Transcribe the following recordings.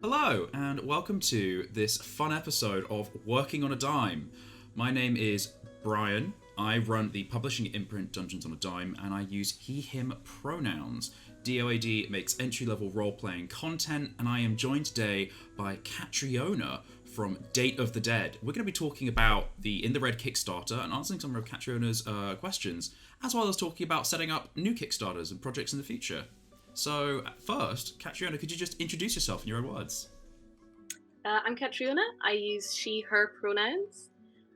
Hello, and welcome to this fun episode of Working on a Dime. My name is Brian. I run the publishing imprint Dungeons on a Dime, and I use he/him pronouns. DOAD makes entry-level role-playing content, and I am joined today by Katrina from Date of the Dead. We're going to be talking about the In the Red Kickstarter and answering some of Katrina's questions, as well as talking about setting up new Kickstarters and projects in the future. So, first, Katrina, could you just introduce yourself in your own words? I'm Katrina. I use she, her pronouns.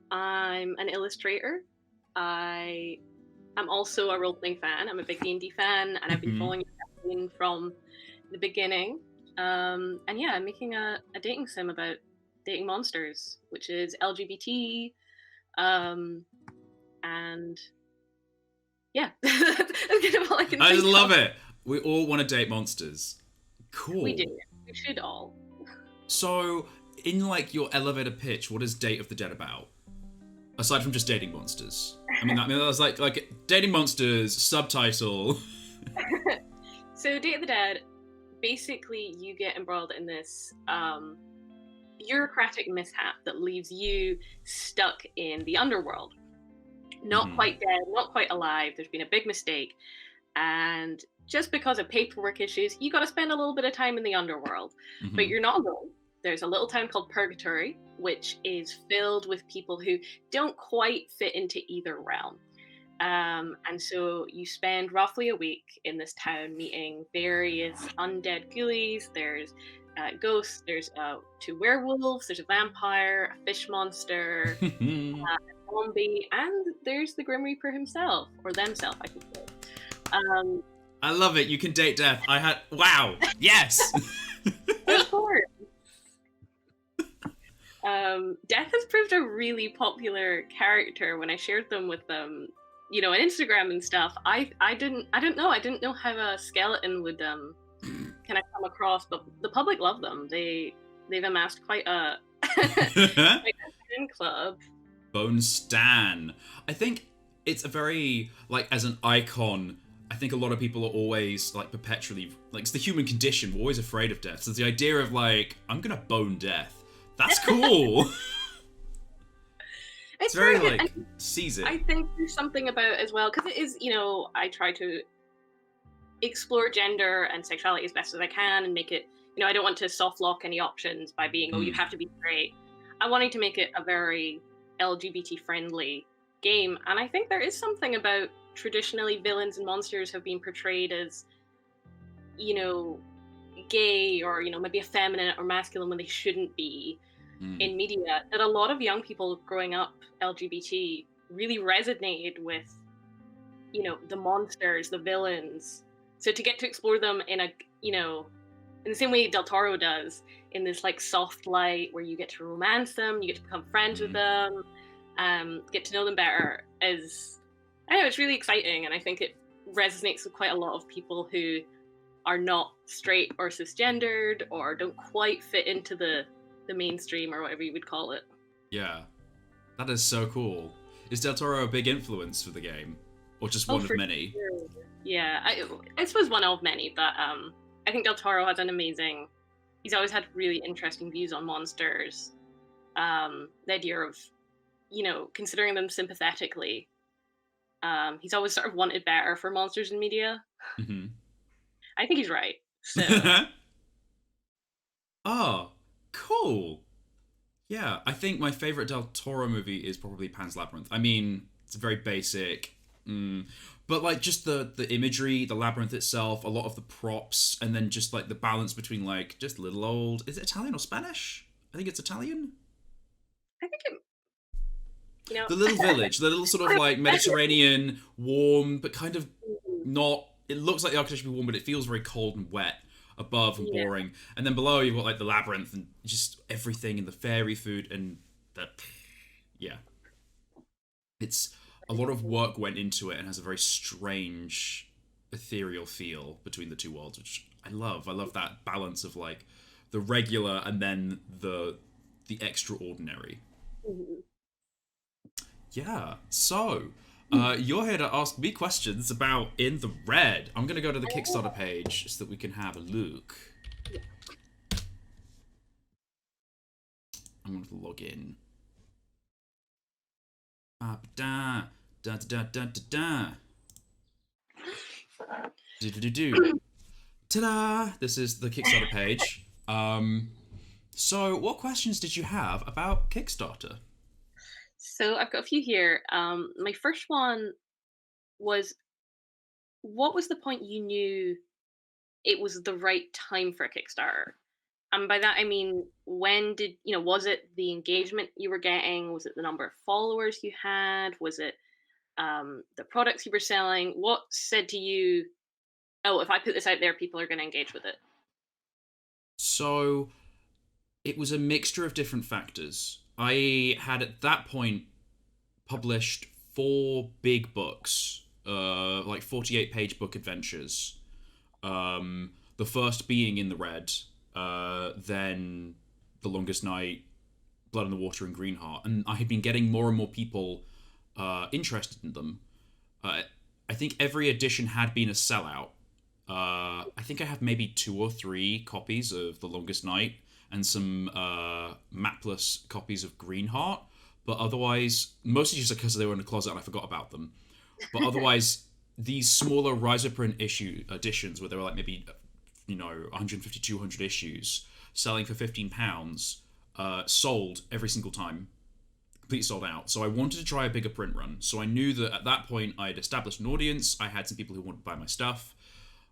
I'm an illustrator. I'm also a role-playing fan. I'm a big D&D fan, and I've been following you from the beginning. And yeah, I'm making a dating sim about dating monsters, which is LGBT. And yeah, that's kind of all I can I think just love of. it. We all want to date monsters. Cool. We do. We should all. So, in like your elevator pitch, what is Date of the Dead about? Aside from just dating monsters. I mean, that's like dating monsters, subtitle. So Date of the Dead, basically you get embroiled in this bureaucratic mishap that leaves you stuck in the underworld. Not quite dead, not quite alive. There's been a big mistake. And just because of paperwork issues, you got to spend a little bit of time in the underworld. But you're not alone. There's a little town called Purgatory, which is filled with people who don't quite fit into either realm. And so you spend roughly a week in this town meeting various undead ghoulies. There's ghosts, there's 2 werewolves, there's a vampire, a fish monster, a zombie, and there's the Grim Reaper himself, or themself, I should say. I love it. You can date death. Wow. Yes. Of course. Death has proved a really popular character. When I shared them with them, on Instagram and stuff, I didn't know how a skeleton would kind of come across, but the public love them. They've amassed quite a fan club. Bone Stan. I think it's a very, like, as an icon, I think a lot of people are always, like, perpetually, like, it's the human condition. We're always afraid of death. So the idea of, like, I'm gonna bone death. That's cool. It's very, like, seize it. I think there's something about as well, because it is, I try to explore gender and sexuality as best as I can and make it, I don't want to soft lock any options by being, you have to be straight. I wanted to make it a very LGBT friendly game, and I think there is something about traditionally villains and monsters have been portrayed as, gay or, maybe effeminate or masculine when they shouldn't be in media, that a lot of young people growing up LGBT really resonated with, the monsters, the villains. So to get to explore them in a, in the same way Del Toro does, in this like soft light where you get to romance them, you get to become friends with them, get to know them better, I know it's really exciting, and I think it resonates with quite a lot of people who are not straight or cisgendered or don't quite fit into the mainstream or whatever you would call it. Yeah, that is so cool. Is Del Toro a big influence for the game, or just one of many? Sure. Yeah, I suppose one of many, but I think Del Toro has he's always had really interesting views on monsters. The idea of, considering them sympathetically. He's always sort of wanted better for monsters in media. I think he's right. So. Oh, cool. Yeah, I think my favorite Del Toro movie is probably Pan's Labyrinth. I mean, it's very basic, but like just the imagery, the labyrinth itself, a lot of the props, and then just like the balance between like just little old. Is it Italian or Spanish? I think it's Italian. I think it. The little village, the little sort of like Mediterranean, warm, but kind of not. It looks like the architecture should be warm, but it feels very cold and wet above and boring. And then below you've got like the labyrinth and just everything and the fairy food and that. Yeah, it's a lot of work went into it and has a very strange, ethereal feel between the two worlds, which I love. I love that balance of like the regular and then the extraordinary. Yeah, so you're here to ask me questions about In the Red. I'm going to go to the Kickstarter page so that we can have a look. I'm going to log in. Da da da da da da. Do. Ta-da! This is the Kickstarter page. So what questions did you have about Kickstarter? So I've got a few here. My first one was, what was the point you knew it was the right time for a Kickstarter? And by that I mean, when did was it the engagement you were getting? Was it the number of followers you had? Was it the products you were selling? What said to you, oh, if I put this out there, people are going to engage with it? So it was a mixture of different factors. I had at that point published 4 big books, like 48-page book adventures. The first being In the Red, then The Longest Night, Blood in the Water, and Greenheart. And I had been getting more and more people interested in them. I think every edition had been a sellout. I think I have maybe 2 or 3 copies of The Longest Night and some mapless copies of Greenheart. But otherwise, mostly just because they were in the closet and I forgot about them. But otherwise, these smaller Riserprint editions where there were like maybe 150, 200 issues selling for £15, sold every single time, completely sold out. So I wanted to try a bigger print run. So I knew that at that point I had established an audience. I had some people who wanted to buy my stuff,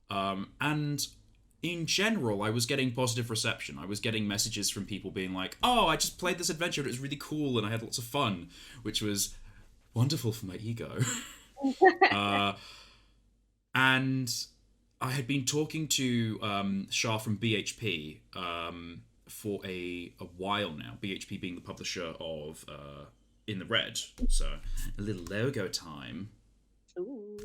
and in general I was getting positive reception. I was getting messages from people being like, "Oh, I just played this adventure and it was really cool and I had lots of fun," which was wonderful for my ego. And I had been talking to Shah from BHP for a while now. BHP being the publisher of In the Red. So a little logo time. Ooh.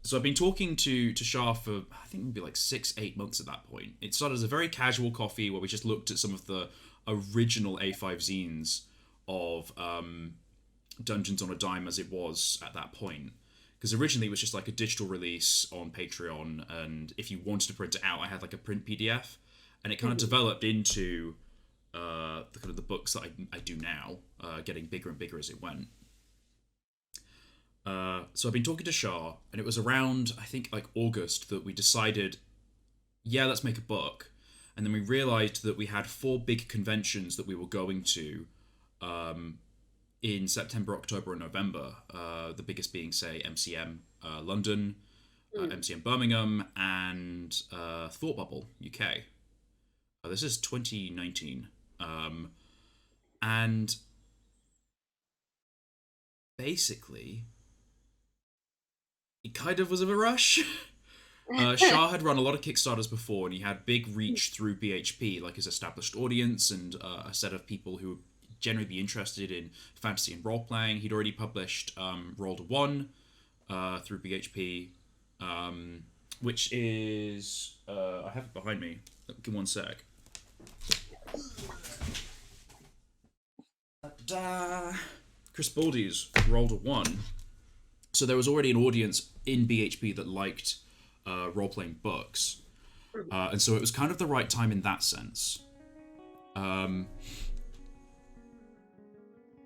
So I've been talking to Shah for, I think maybe like 6-8 months at that point. It started as a very casual coffee where we just looked at some of the original A5 zines of Dungeons on a Dime as it was at that point. Because originally it was just like a digital release on Patreon, and if you wanted to print it out, I had like a print PDF, and it kind of developed into the kind of the books that I do now, getting bigger and bigger as it went. So I've been talking to Shah, and it was around, I think, like August that we decided, yeah, let's make a book. And then we realized that we had 4 big conventions that we were going to in September, October, and November. The biggest being, say, MCM London, MCM Birmingham, and Thought Bubble UK. This is 2019. And basically, it kind of was of a rush. Shah had run a lot of Kickstarters before, and he had big reach through BHP, like his established audience and a set of people who would generally be interested in fantasy and role-playing. He'd already published Roll to 1 through BHP, which is... I have it behind me. Give me one sec. Chris Baldy's Roll to 1. So there was already an audience in BHP that liked role-playing books. And so it was kind of the right time in that sense.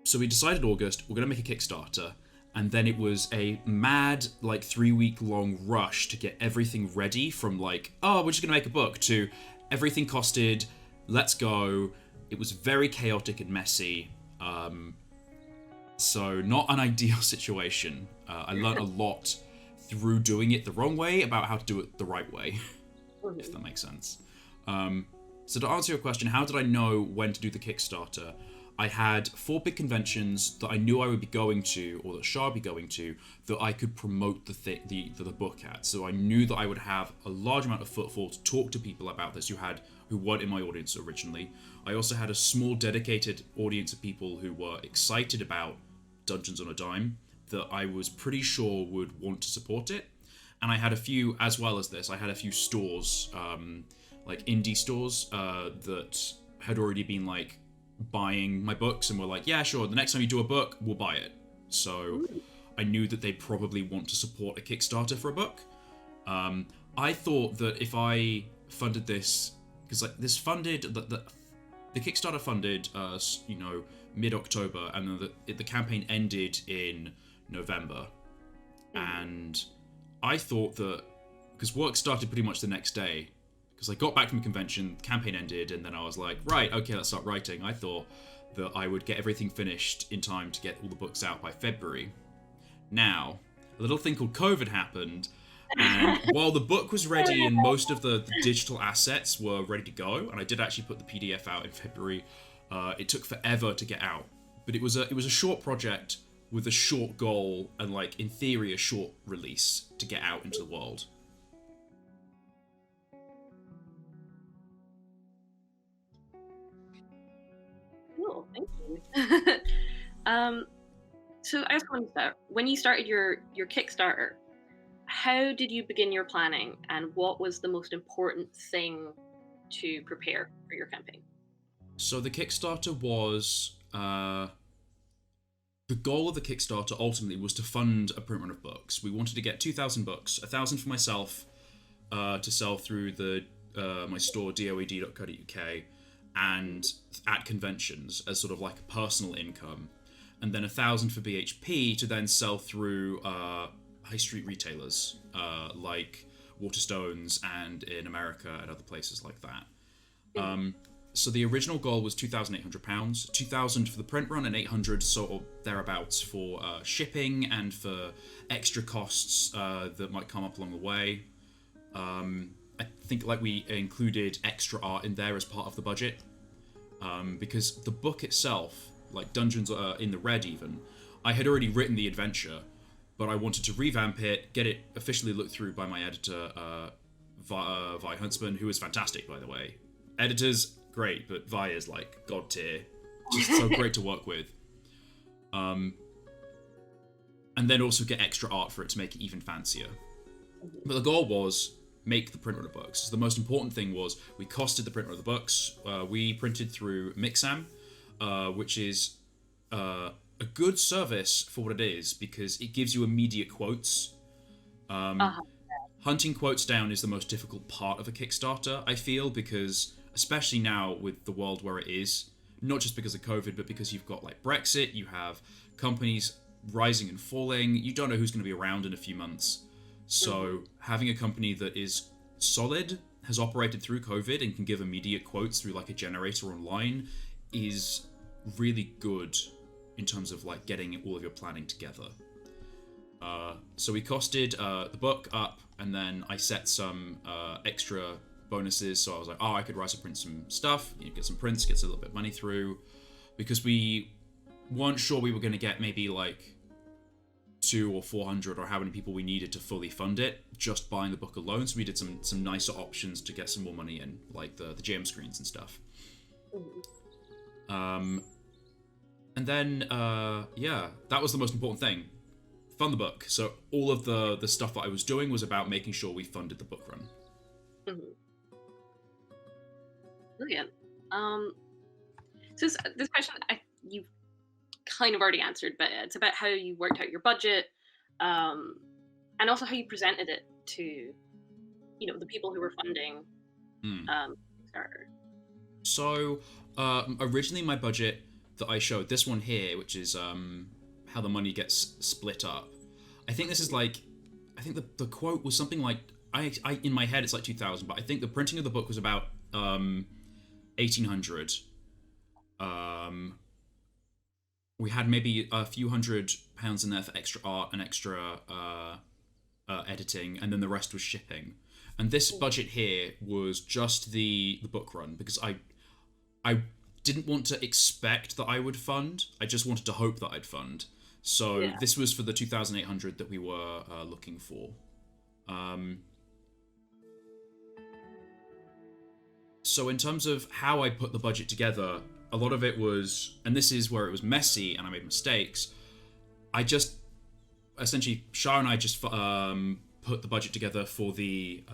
So we decided August, we're going to make a Kickstarter. And then it was a mad, like, 3-week-long rush to get everything ready, from like, oh, we're just going to make a book, to everything costed, let's go. It was very chaotic and messy. So not an ideal situation. I learned a lot through doing it the wrong way about how to do it the right way, if that makes sense. So to answer your question, how did I know when to do the Kickstarter? I had 4 big conventions that I knew I would be going to, or that Shah would be going to, that I could promote the book at. So I knew that I would have a large amount of footfall to talk to people about this who weren't in my audience originally. I also had a small dedicated audience of people who were excited about Dungeons on a Dime that I was pretty sure would want to support it. And I had a few, as well as this, I had a few stores, like indie stores, that had already been like buying my books and were like, yeah, sure, the next time you do a book, we'll buy it. So I knew that they'd probably want to support a Kickstarter for a book. I thought that if I funded this, because like this funded, the Kickstarter funded us, mid-October, and then the campaign ended in November. And I thought that, because work started pretty much the next day, because I got back from the convention, campaign ended, and then I was like, right, okay, let's start writing. I thought that I would get everything finished in time to get all the books out by February. Now, a little thing called COVID happened, and while the book was ready and most of the digital assets were ready to go, and I did actually put the PDF out in February, it took forever to get out. But it was a short project with a short goal and, like, in theory, a short release to get out into the world. Cool, thank you. So I was wondering that when you started your Kickstarter, how did you begin your planning, and what was the most important thing to prepare for your campaign? So the Kickstarter was... the goal of the Kickstarter ultimately was to fund a print run of books. We wanted to get 2,000 books, 1,000 for myself to sell through my store, doed.co.uk, and at conventions as sort of like a personal income. And then 1,000 for BHP to then sell through high street retailers like Waterstones and in America and other places like that. So the original goal was £2,800, 2,000 for the print run and 800 sort of thereabouts for shipping and for extra costs that might come up along the way. I think like we included extra art in there as part of the budget because the book itself, like Dungeons in the Red even, I had already written the adventure, but I wanted to revamp it, get it officially looked through by my editor, Vi Huntsman, who is fantastic, by the way. Editors, great, but Vi is like god tier, just so great to work with. And then also get extra art for it to make it even fancier. But the goal was make the print run of books. So the most important thing was we costed the print run of the books. We printed through Mixam, which is a good service for what it is because it gives you immediate quotes. Hunting quotes down is the most difficult part of a Kickstarter, I feel, because especially now with the world where it is, not just because of COVID, but because you've got like Brexit, you have companies rising and falling, you don't know who's going to be around in a few months. So having a company that is solid, has operated through COVID and can give immediate quotes through like a generator online is really good in terms of like getting all of your planning together. So we costed the book up, and then I set some extra bonuses. So I was like, I could rise and print some stuff, get some prints, get a little bit of money through, because we weren't sure we were going to get maybe like 200 or 400 or how many people we needed to fully fund it just buying the book alone. So we did some nicer options to get some more money in, like the jam screens and stuff. And then that was the most important thing, fund the book. So all of the stuff that I was doing was about making sure we funded the book run. Brilliant. So this question you've kind of already answered, but it's about how you worked out your budget, and also how you presented it to, the people who were funding Kickstarter. So originally my budget that I showed, this one here, which is how the money gets split up. I think this is like, I think the quote was something like, I in my head it's like 2,000, but I think the printing of the book was about 1,800. We had maybe a few £100 in there for extra art and extra editing, and then the rest was shipping. And this budget here was just the book run, because I didn't want to expect that I would fund. I just wanted to hope that I'd fund. So this was for the 2,800 that we were looking for. So in terms of how I put the budget together, a lot of it was, and this is where it was messy and I made mistakes, I just, essentially, Shah and I just put the budget together for the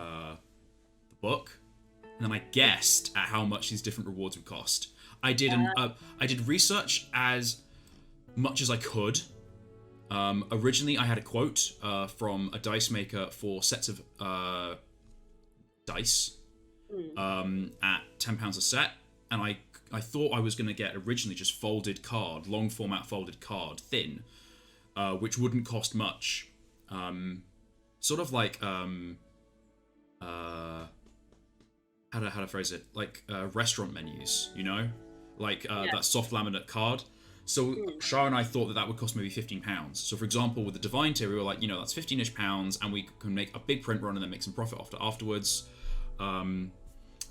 book, and then I guessed at how much these different rewards would cost. I did research as much as I could. Originally, I had a quote from a dice maker for sets of dice at £10 a set, and I thought I was going to get originally just folded card, long format folded card, thin, which wouldn't cost much. Sort of like how to phrase it, like restaurant menus, you know, like that soft laminate card. So Shah and I thought that would cost maybe £15. So for example, with the Divine tier, we were like, that's £15-ish, and we can make a big print run and then make some profit afterwards.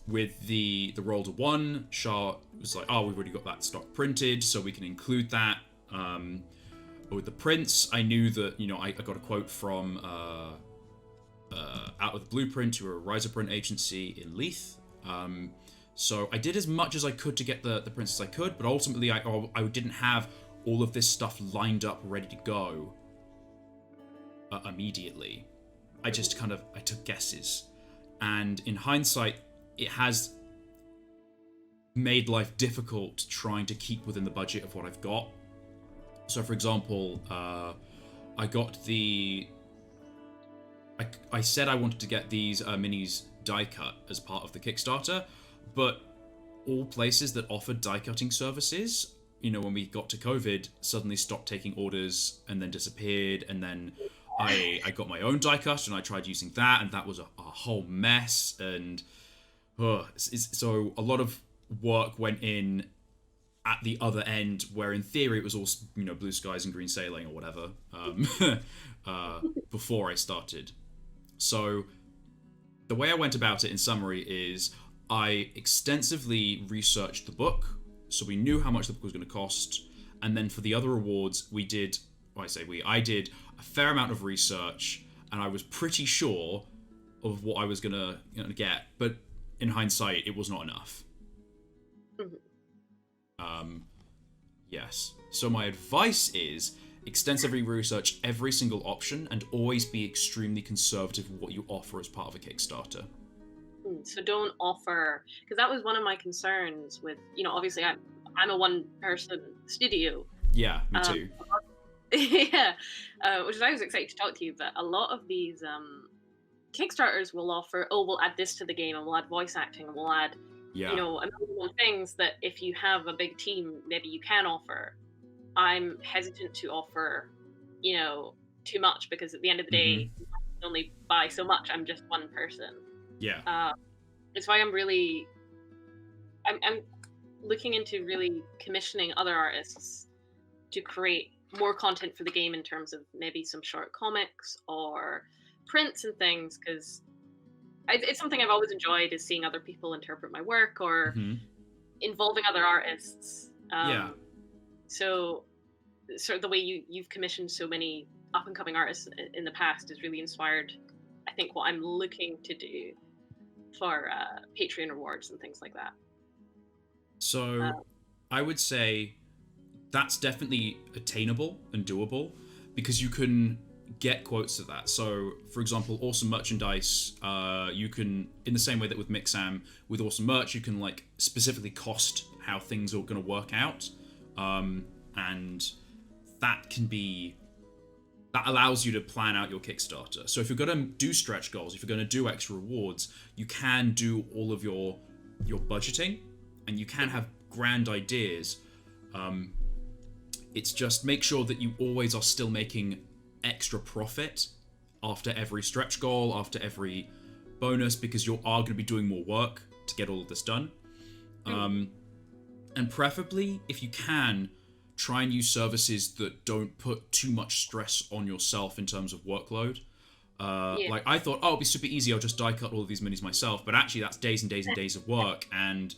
With the Roll to 1, Shah was like, we've already got that stock printed, so we can include that. But with the prints, I knew that, I got a quote from Out of the Blueprint, who are a riser print agency in Leith. So I did as much as I could to get the prints as I could, but ultimately I didn't have all of this stuff lined up, ready to go immediately. I just I took guesses. And in hindsight, it has made life difficult trying to keep within the budget of what I've got. So for example, I got I said I wanted to get these minis die cut as part of the Kickstarter, but all places that offered die cutting services, when we got to COVID, suddenly stopped taking orders and then disappeared. And then I got my own die cut and I tried using that, and that was a whole mess. And so a lot of work went in at the other end, where in theory it was all blue skies and green sailing or whatever before I started. So the way I went about it in summary is I extensively researched the book, so we knew how much the book was going to cost, and then for the other awards I did a fair amount of research, and I was pretty sure of what I was going to get, but in hindsight it was not enough. Yes. So my advice is extensively research every single option and always be extremely conservative with what you offer as part of a Kickstarter. So don't offer, because that was one of my concerns with, obviously I'm a one-person studio. Yeah, me too. Yeah, which is why I was excited to talk to you, but a lot of these Kickstarters will offer, we'll add this to the game, and we'll add voice acting, and we'll add, a million things that if you have a big team, maybe you can offer. I'm hesitant to offer, too much, because at the end of the day, you can only buy so much. I'm just one person. Yeah. That's why I'm looking into really commissioning other artists to create more content for the game in terms of maybe some short comics or prints and things, because it's something I've always enjoyed, is seeing other people interpret my work or involving other artists. So sort of the way you've commissioned so many up-and-coming artists in the past has really inspired, I think, what I'm looking to do for Patreon rewards and things like that. So I would say that's definitely attainable and doable, because you can get quotes to that. So for example, awesome merchandise, you can, in the same way that with Mixam, with awesome merch, you can specifically cost how things are going to work out, and that allows you to plan out your Kickstarter. So if you're going to do stretch goals, if you're going to do extra rewards, you can do all of your budgeting, and you can have grand ideas. It's just make sure that you always are still making extra profit after every stretch goal, after every bonus, because you are going to be doing more work to get all of this done. And preferably, if you can, try and use services that don't put too much stress on yourself in terms of workload. Like I thought, it'll be super easy, I'll just die cut all of these minis myself, but actually that's days and days and days of work, and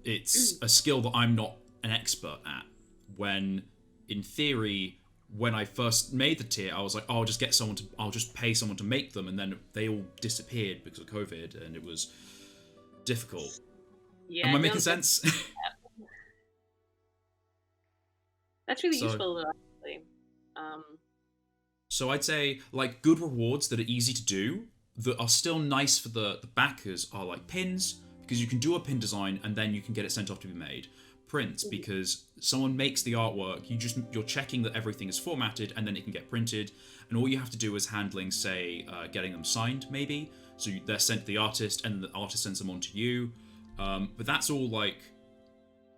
it's a skill that I'm not an expert at, when in theory, when I first made the tier, I was like, I'll just pay someone to make them, and then they all disappeared because of COVID, and it was difficult. Yeah, am I making sense? That's really useful, actually. So I'd say good rewards that are easy to do, that are still nice for the backers, are like pins, because you can do a pin design and then you can get it sent off to be made. Prints, because someone makes the artwork, you're checking that everything is formatted, and then it can get printed, and all you have to do is handling, say, getting them signed, maybe. So they're sent to the artist, and the artist sends them on to you. But that's all like,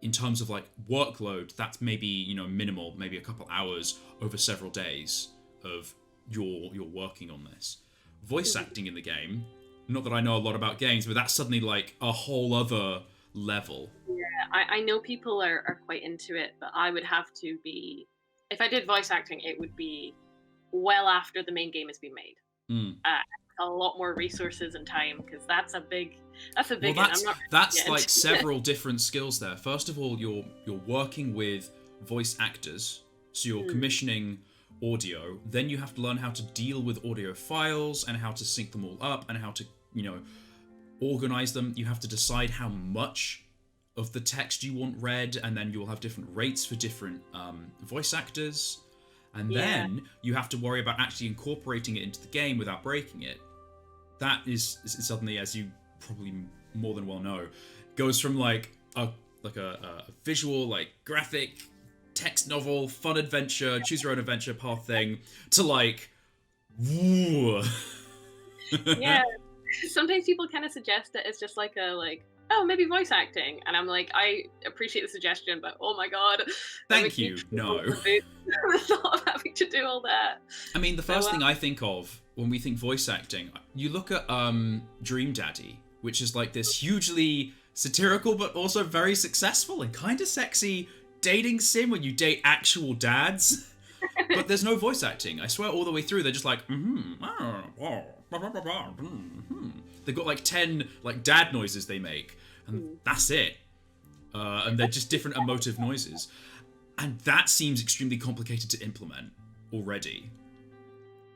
in terms of like workload, that's maybe, minimal, maybe a couple hours over several days of you're working on this. Voice acting in the game, not that I know a lot about games, but that's suddenly like a whole other level. Yeah, I know people are quite into it, but I would have to be, if I did voice acting, it would be well after the main game has been made. A lot more resources and time, because that's a big Well, one. I'm not that's like several different skills there. First of all, you're working with voice actors, so you're commissioning audio. Then you have to learn how to deal with audio files and how to sync them all up and how to, organize them. You have to decide how much of the text you want read, and then you'll have different rates for different voice actors. And then you have to worry about actually incorporating it into the game without breaking it. That is suddenly, as you probably more than well know, goes from like a visual, like graphic text novel, fun adventure, choose your own adventure path thing, to like, woo. Yeah. Sometimes people kind of suggest it as just like oh, maybe voice acting, and I'm like, I appreciate the suggestion, but oh my god, thank you, no. The thought of having to do all that. I mean, the first thing I think of when we think voice acting, you look at Dream Daddy, which is like this hugely satirical but also very successful and kind of sexy dating sim where you date actual dads. But there's no voice acting. I swear all the way through they're just like, They've got like 10 like dad noises they make, and that's it. And they're just different emotive noises. And that seems extremely complicated to implement already.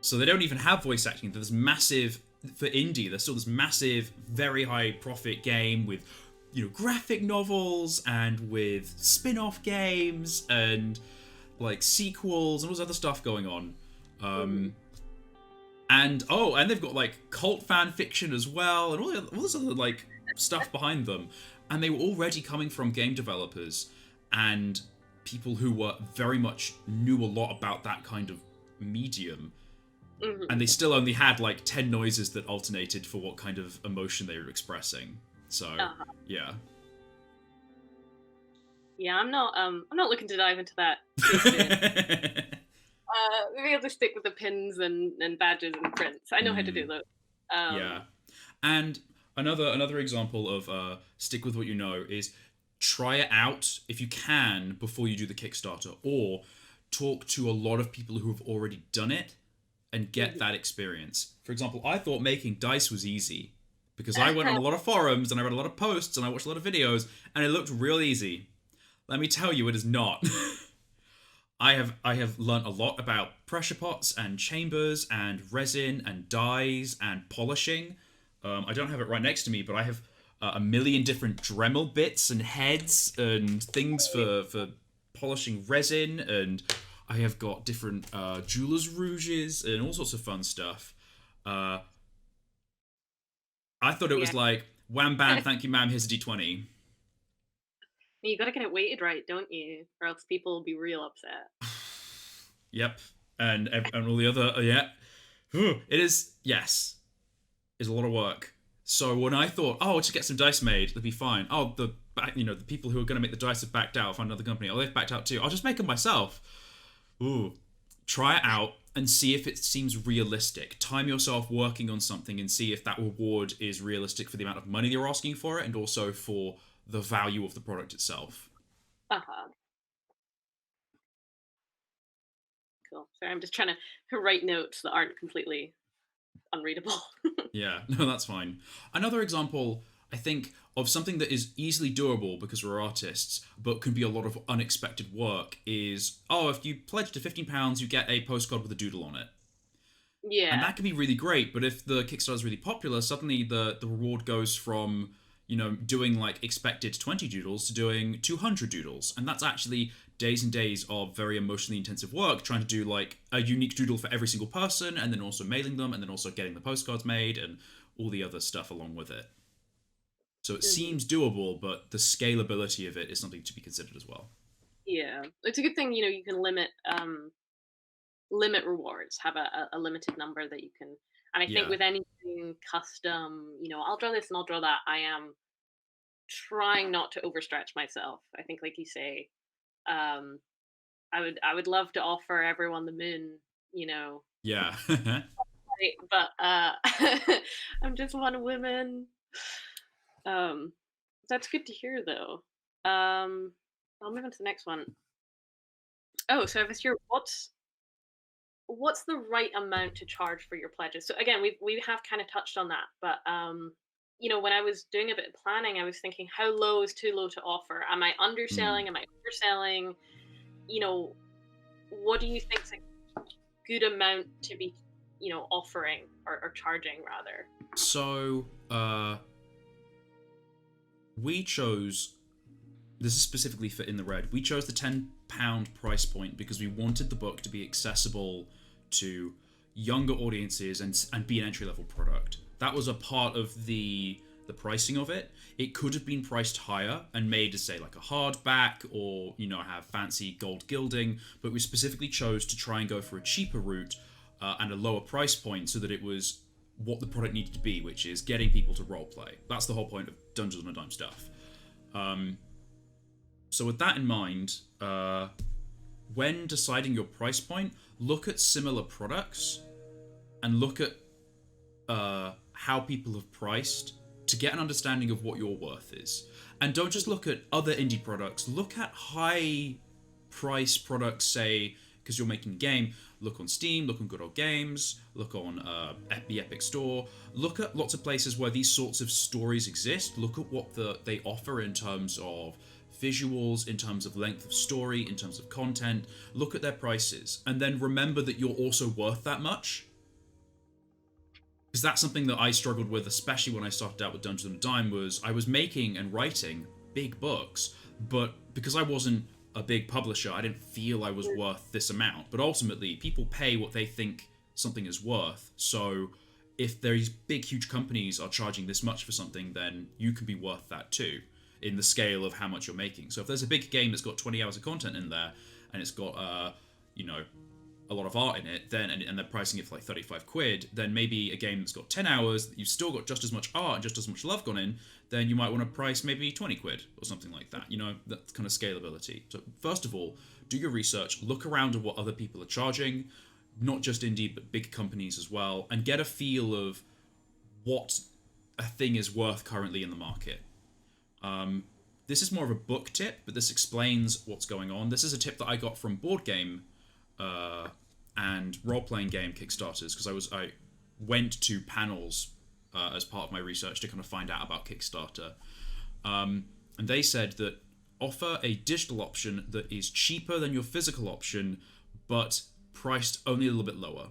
So they don't even have voice acting. There's massive, for indie, there's still this massive, very high profit game with, graphic novels and with spin-off games and like sequels and all this other stuff going on. And they've got like cult fan fiction as well, and all this other like stuff behind them. And they were already coming from game developers and people who were very much knew a lot about that kind of medium. And they still only had like 10 noises that alternated for what kind of emotion they were expressing. So yeah. Yeah, I'm not looking to dive into that. Maybe I'll just stick with the pins and badges and prints. I know how to do those. Yeah. And another example of stick with what you know is try it out if you can before you do the Kickstarter, or talk to a lot of people who have already done it and get that experience. For example, I thought making dice was easy because I went on a lot of forums and I read a lot of posts and I watched a lot of videos and it looked real easy. Let me tell you, it is not. I have learned a lot about pressure pots and chambers and resin and dyes and polishing. I don't have it right next to me, but I have a million different Dremel bits and heads and things for polishing resin, and I have got different jeweler's rouges and all sorts of fun stuff. I thought it was like, wham bam, thank you ma'am, here's a D20. You gotta get it weighted right, don't you? Or else people will be real upset. Yep. And all the other, it is, yes. It's a lot of work. So when I thought, I'll just get some dice made, it'll be fine. Oh, the people who are going to make the dice have backed out. I'll find another company. Oh, they've backed out too. I'll just make them myself. Ooh. Try it out and see if it seems realistic. Time yourself working on something and see if that reward is realistic for the amount of money you're asking for it and also for the value of the product itself. Cool. Sorry, I'm just trying to write notes that aren't completely unreadable. Yeah, no, that's fine. Another example, I think, of something that is easily doable because we're artists, but can be a lot of unexpected work is, if you pledge to £15, you get a postcard with a doodle on it. Yeah. And that can be really great, but if the Kickstarter is really popular, suddenly the reward goes from, doing like expected 20 doodles to doing 200 doodles. And that's actually days and days of very emotionally intensive work, trying to do like a unique doodle for every single person, and then also mailing them, and then also getting the postcards made, and all the other stuff along with it. So it seems doable, but the scalability of it is something to be considered as well. Yeah, it's a good thing, you can limit rewards, have a limited number that you can. And I think with anything custom, I'll draw this and I'll draw that, I am trying not to overstretch myself. I think, like you say, um, I would love to offer everyone the moon, you know, Yeah. right? But I'm just one woman. Um, that's good to hear, though. I'll move on to the next one. Oh, so if it's your what's the right amount to charge for your pledges? So again, we have kind of touched on that, but when I was doing a bit of planning, I was thinking, how low is too low to offer? Am I Hmm. underselling? Am I overselling? You know, what do you think's a good amount to be, offering or charging rather? So, we chose, this is specifically for In the Red, we chose the £10 price point because we wanted the book to be accessible to younger audiences and be an entry level product. That was a part of the pricing of it. It could have been priced higher and made as say like a hardback or have fancy gold gilding, but we specifically chose to try and go for a cheaper route and a lower price point so that it was what the product needed to be, which is getting people to roleplay. That's the whole point of Dungeons on a Dime stuff. So with that in mind, when deciding your price point, look at similar products and look at how people have priced to get an understanding of what your worth is. And don't just look at other indie products. Look at high price products, say, because you're making a game. Look on Steam, look on Good Old Games, look on the Epic Store. Look at lots of places where these sorts of stories exist. Look at what they offer in terms of visuals, in terms of length of story, in terms of content. Look at their prices. And then remember that you're also worth that much. Because that's something that I struggled with, especially when I started out with Dungeons and Dime, was I was making and writing big books, but because I wasn't a big publisher, I didn't feel I was worth this amount. But ultimately, people pay what they think something is worth. So if these big, huge companies are charging this much for something, then you can be worth that too, in the scale of how much you're making. So if there's a big game that's got 20 hours of content in there, and it's got, a lot of art in it, then and they're pricing it for like 35 quid, then maybe a game that's got 10 hours, you've still got just as much art and just as much love gone in, then you might want to price maybe 20 quid or something like that. That kind of scalability. So first of all, do your research, look around at what other people are charging, not just indie, but big companies as well, and get a feel of what a thing is worth currently in the market. This is more of a book tip, but this explains what's going on. This is a tip that I got from board game and role-playing game Kickstarters, because I went to panels as part of my research to kind of find out about Kickstarter, and they said that offer a digital option that is cheaper than your physical option, but priced only a little bit lower.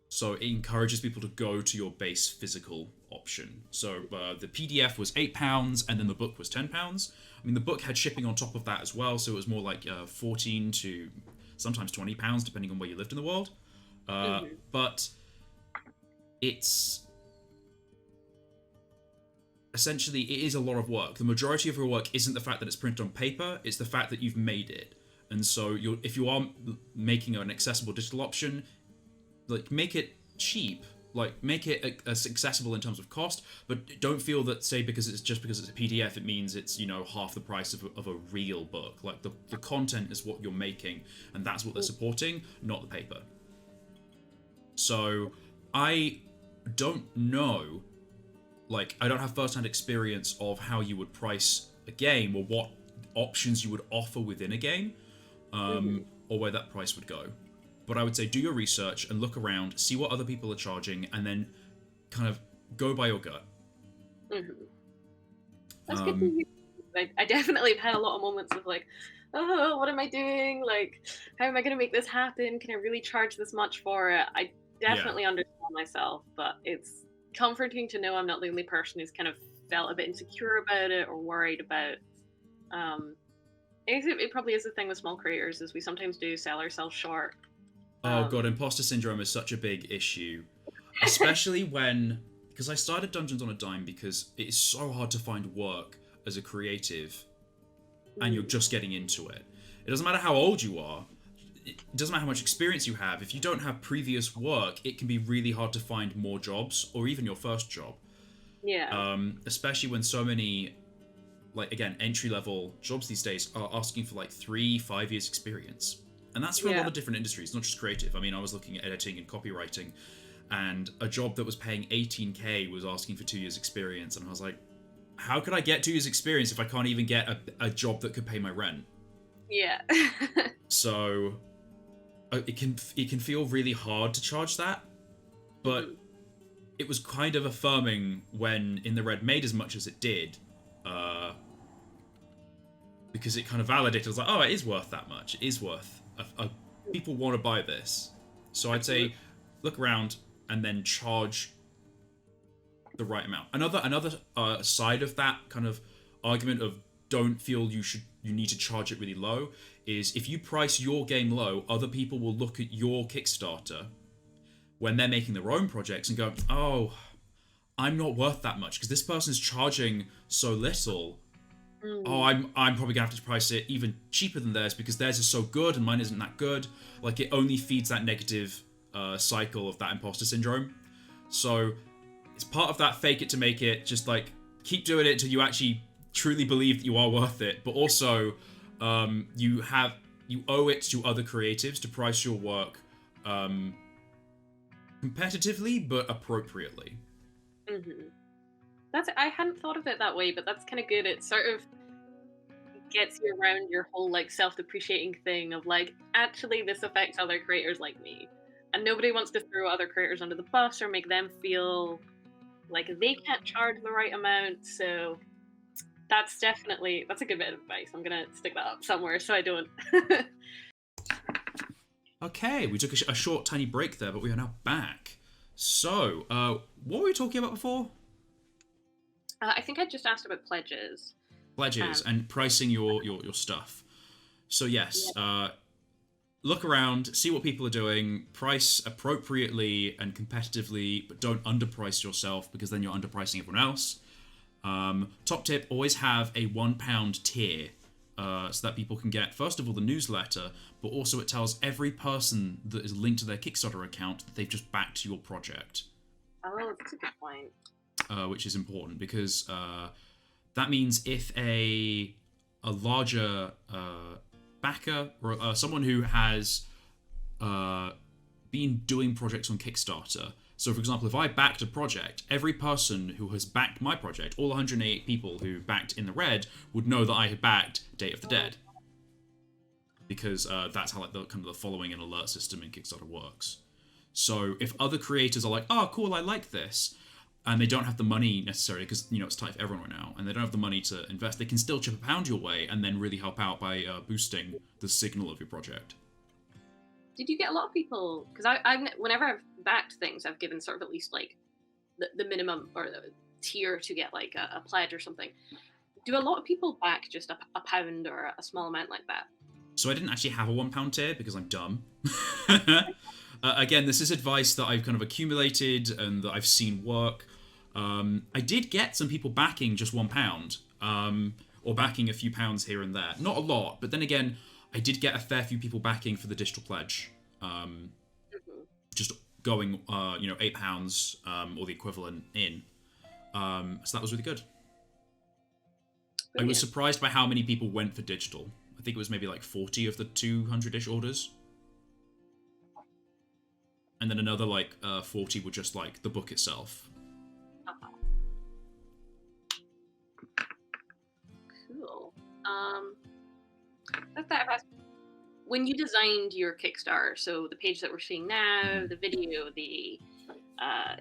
So it encourages people to go to your base physical option. So the PDF was £8, and then the book was £10. I mean, the book had shipping on top of that as well, so it was more like 14 to sometimes £20, depending on where you lived in the world. But it's essentially, it is a lot of work. The majority of your work isn't the fact that it's printed on paper, it's the fact that you've made it. And so if you are making an accessible digital option, like, make it cheap, like make it as accessible in terms of cost, but don't feel that, say, because it's a PDF, it means it's half the price of a real book. Like the content is what you're making, and that's what they're supporting, not the paper. So I don't know, like, I don't have first-hand experience of how you would price a game or what options you would offer within a game, or where that price would go. But I would say do your research and look around, see what other people are charging, and then kind of go by your gut. That's good to hear. I definitely have had a lot of moments of like, oh, what am I doing? Like, how am I going to make this happen? Can I really charge this much for it? I definitely understand myself, but it's comforting to know I'm not the only person who's kind of felt a bit insecure about it or worried about. It probably is the thing with small creators, is we sometimes do sell ourselves short. Oh god, imposter syndrome is such a big issue, especially because I started Dungeons on a Dime because it is so hard to find work as a creative, and you're just getting into it. It doesn't matter how old you are. It doesn't matter how much experience you have. If you don't have previous work, it can be really hard to find more jobs, or even your first job. Yeah. Especially when so many like again, entry-level jobs these days are asking for like 3-5 years experience. And that's for a lot of different industries, not just creative. I mean, I was looking at editing and copywriting, and a job that was paying 18k was asking for 2 years experience, and I was like, how could I get 2 years experience if I can't even get a job that could pay my rent? Yeah. So it can feel really hard to charge that, but it was kind of affirming when In the Red made as much as it did, because it kind of validated. I was like, oh, it is worth that much. It is worth. People want to buy this, so I'd say look around and then charge the right amount. Another side of that kind of argument of don't feel you need to charge it really low is if you price your game low, other people will look at your Kickstarter when they're making their own projects and go, oh, I'm not worth that much because this person's charging so little. Oh, I'm probably gonna have to price it even cheaper than theirs because theirs is so good and mine isn't that good. Like, it only feeds that negative cycle of that imposter syndrome. So it's part of that fake it to make it. Just like keep doing it until you actually truly believe that you are worth it. But also, you owe it to other creatives to price your work competitively but appropriately. I hadn't thought of it that way, but that's kind of good. It sort of gets you around your whole like self-depreciating thing of like, actually this affects other creators like me, and nobody wants to throw other creators under the bus or make them feel like they can't charge the right amount. So that's a good bit of advice. I'm gonna stick that up somewhere so I don't. Okay, we took a short tiny break there, but we are now back. So what were we talking about before? I think I just asked about pledges. And pricing your stuff. So yes, look around, see what people are doing, price appropriately and competitively, but don't underprice yourself because then you're underpricing everyone else. Top tip, always have a £1 tier so that people can get, first of all, the newsletter, but also it tells every person that is linked to their Kickstarter account that they've just backed your project. Oh, that's a good point. Which is important because that means if a larger backer or someone who has been doing projects on Kickstarter. So, for example, if I backed a project, every person who has backed my project, all 108 people who backed In the Red, would know that I had backed Day of the Dead, because that's how like the kind of the following and alert system in Kickstarter works. So, if other creators are like, "Oh, cool, I like this," and they don't have the money necessarily, because it's tight for everyone right now, and they don't have the money to invest, they can still chip a pound your way and then really help out by boosting the signal of your project. Did you get a lot of people? Because I've whenever I've backed things, I've given sort of at least like the minimum or the tier to get like a pledge or something. Do a lot of people back just a pound or a small amount like that? So I didn't actually have a £1 tier because I'm dumb. Again, this is advice that I've kind of accumulated and that I've seen work. I did get some people backing just £1, or backing a few pounds here and there. Not a lot, but then again, I did get a fair few people backing for the digital pledge. Just going, £8 or the equivalent in. So that was really good. Brilliant. I was surprised by how many people went for digital. I think it was maybe like 40 of the 200-ish orders. And then another 40 were just like the book itself. Cool. When you designed your Kickstarter, so the page that we're seeing now, the video, the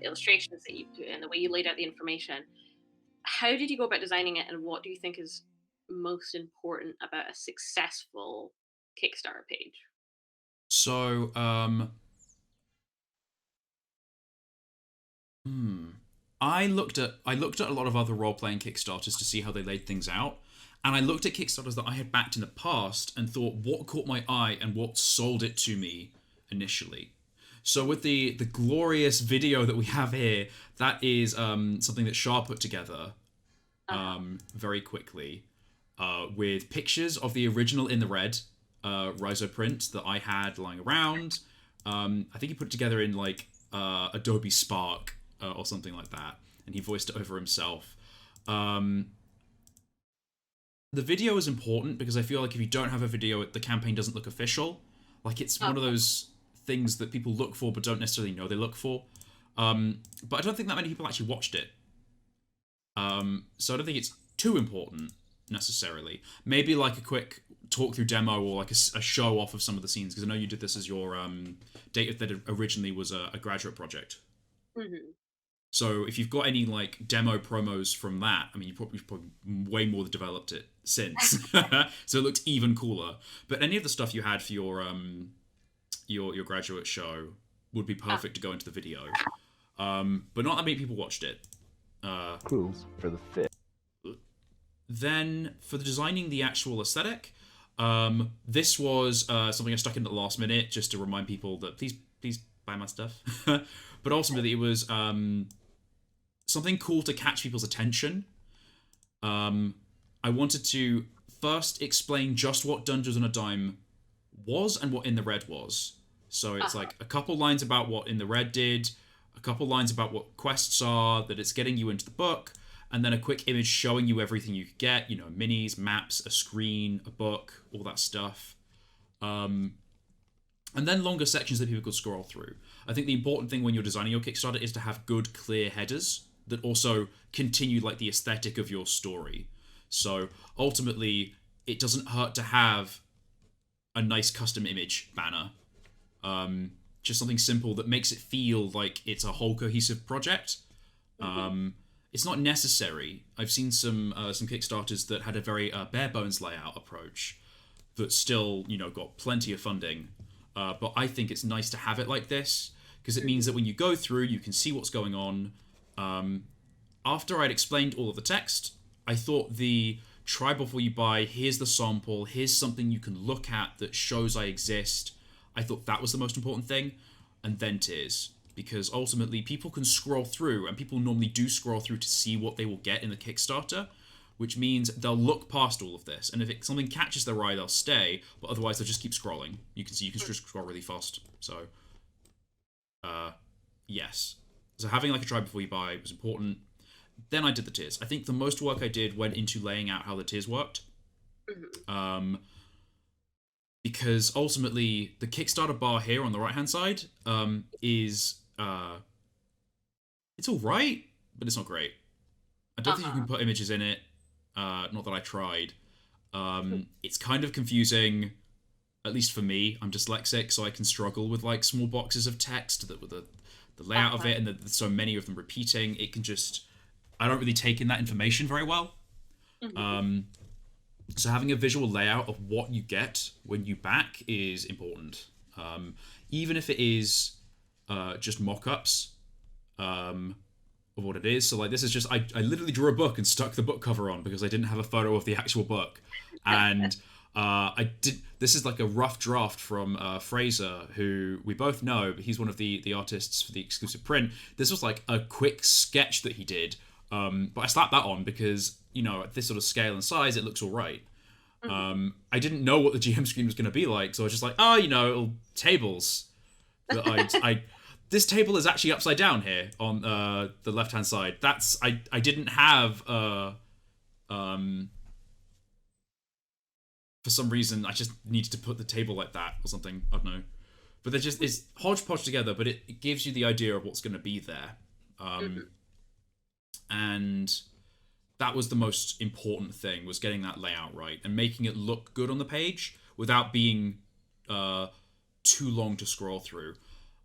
illustrations that you do, and the way you laid out the information, how did you go about designing it, and what do you think is most important about a successful Kickstarter page? So, I looked at a lot of other role-playing Kickstarters to see how they laid things out. And I looked at Kickstarters that I had backed in the past and thought, what caught my eye and what sold it to me initially. So with the glorious video that we have here, that is something that Shah put together very quickly with pictures of the original In the Red Rhizo print that I had lying around. I think he put it together in Adobe Spark or something like that, and he voiced it over himself. the video is important because I feel like if you don't have a video, the campaign doesn't look official. Like, it's one of those things that people look for but don't necessarily know they look for. But I don't think that many people actually watched it. So I don't think it's too important necessarily. Maybe like a quick talk through demo or like a show off of some of the scenes, because I know you did this as your data that originally was a graduate project. Mm-hmm. So if you've got any like demo promos from that, I mean, you've probably way more developed it since, so it looked even cooler. But any of the stuff you had for your graduate show would be perfect to go into the video. But not that many people watched it. Rules for the fit. Then for the designing the actual aesthetic, this was something I stuck in at the last minute just to remind people that please buy my stuff. But ultimately it was something cool to catch people's attention. I wanted to first explain just what Dungeons on a Dime was and what In the Red was. So it's like a couple lines about what In the Red did, a couple lines about what quests are, that it's getting you into the book, and then a quick image showing you everything you could get, you know, minis, maps, a screen, a book, all that stuff. And then longer sections that people could scroll through. I think the important thing when you're designing your Kickstarter is to have good, clear headers that also continue like the aesthetic of your story. So ultimately, it doesn't hurt to have a nice custom image banner. Just something simple that makes it feel like it's a whole cohesive project. It's not necessary. I've seen some Kickstarters that had a very bare bones layout approach that still, you know, got plenty of funding. But I think it's nice to have it like this because it means that when you go through, you can see what's going on. After I'd explained all of the text, I thought the try before you buy, here's the sample, here's something you can look at that shows I exist. I thought that was the most important thing. And then tiers. Because ultimately people can scroll through, and people normally do scroll through to see what they will get in the Kickstarter, which means they'll look past all of this. And if something catches their eye, they'll stay, but otherwise they'll just keep scrolling. You can see you can just scroll really fast. So, yes. So having like a try before you buy was important. Then I did the tiers. I think the most work I did went into laying out how the tiers worked. Because ultimately, the Kickstarter bar here on the right-hand side is... it's all right, but it's not great. I don't think you can put images in it. Not that I tried. It's kind of confusing, at least for me. I'm dyslexic, so I can struggle with like small boxes of text with the layout of it, and there's so many of them repeating. It can just... I don't really take in that information very well. So having a visual layout of what you get when you back is important. Even if it is just mock-ups of what it is. So like this is just, I literally drew a book and stuck the book cover on because I didn't have a photo of the actual book. And this is like a rough draft from Fraser, who we both know, but he's one of the artists for the exclusive print. This was like a quick sketch that he did. But I slapped that on because, you know, at this sort of scale and size, it looks all right. I didn't know what the GM screen was going to be like, so I was just like, oh, you know, tables. But this table is actually upside down here on the left-hand side. I didn't have for some reason I just needed to put the table like that or something. I don't know. But it's hodgepodge together, but it gives you the idea of what's going to be there. And that was the most important thing, was getting that layout right and making it look good on the page without being too long to scroll through.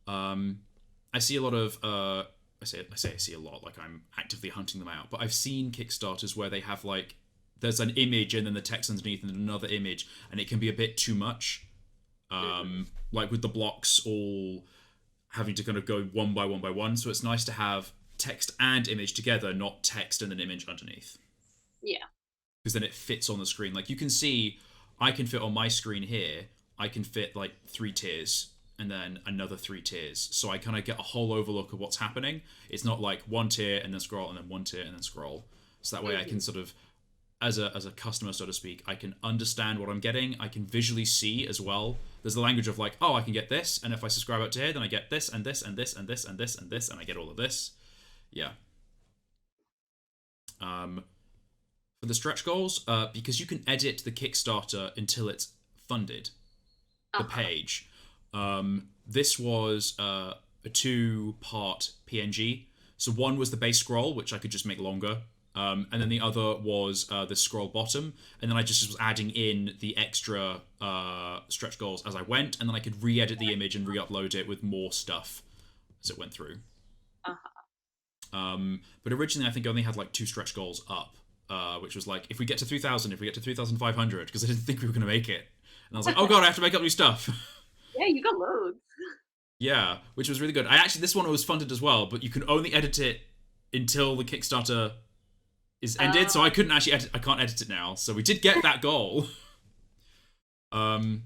I see a lot of I see a lot, like I'm actively hunting them out, but I've seen Kickstarters where they have like there's an image and then the text underneath and then another image, and it can be a bit too much. Like with the blocks all having to kind of go one by one by one, so it's nice to have text and image together, not text and an image underneath. Yeah. Because then it fits on the screen. Like you can see, I can fit on my screen here, I can fit like 3 tiers and then another 3 tiers. So I kind of get a whole overlook of what's happening. It's not like 1 tier and then scroll and then 1 tier and then scroll. So that way I can sort of, as a customer, so to speak, I can understand what I'm getting. I can visually see as well. There's the language of like, oh, I can get this, and if I subscribe out to here, then I get this and this and this and this and this and this, and I get all of this. Yeah. for the stretch goals, because you can edit the Kickstarter until it's funded, the page. This was a 2-part PNG. So one was the base scroll, which I could just make longer. And then the other was the scroll bottom. And then I just was adding in the extra stretch goals as I went. And then I could re-edit the image and re-upload it with more stuff as it went through. But originally I think I only had like 2 stretch goals up, which was like, if we get to 3,000, if we get to 3,500, because I didn't think we were going to make it. And I was like, oh god, I have to make up new stuff. Yeah, you got loads. Yeah, which was really good. This one was funded as well, but you can only edit it until the Kickstarter is ended, so I couldn't actually edit. I can't edit it now. So we did get that goal. And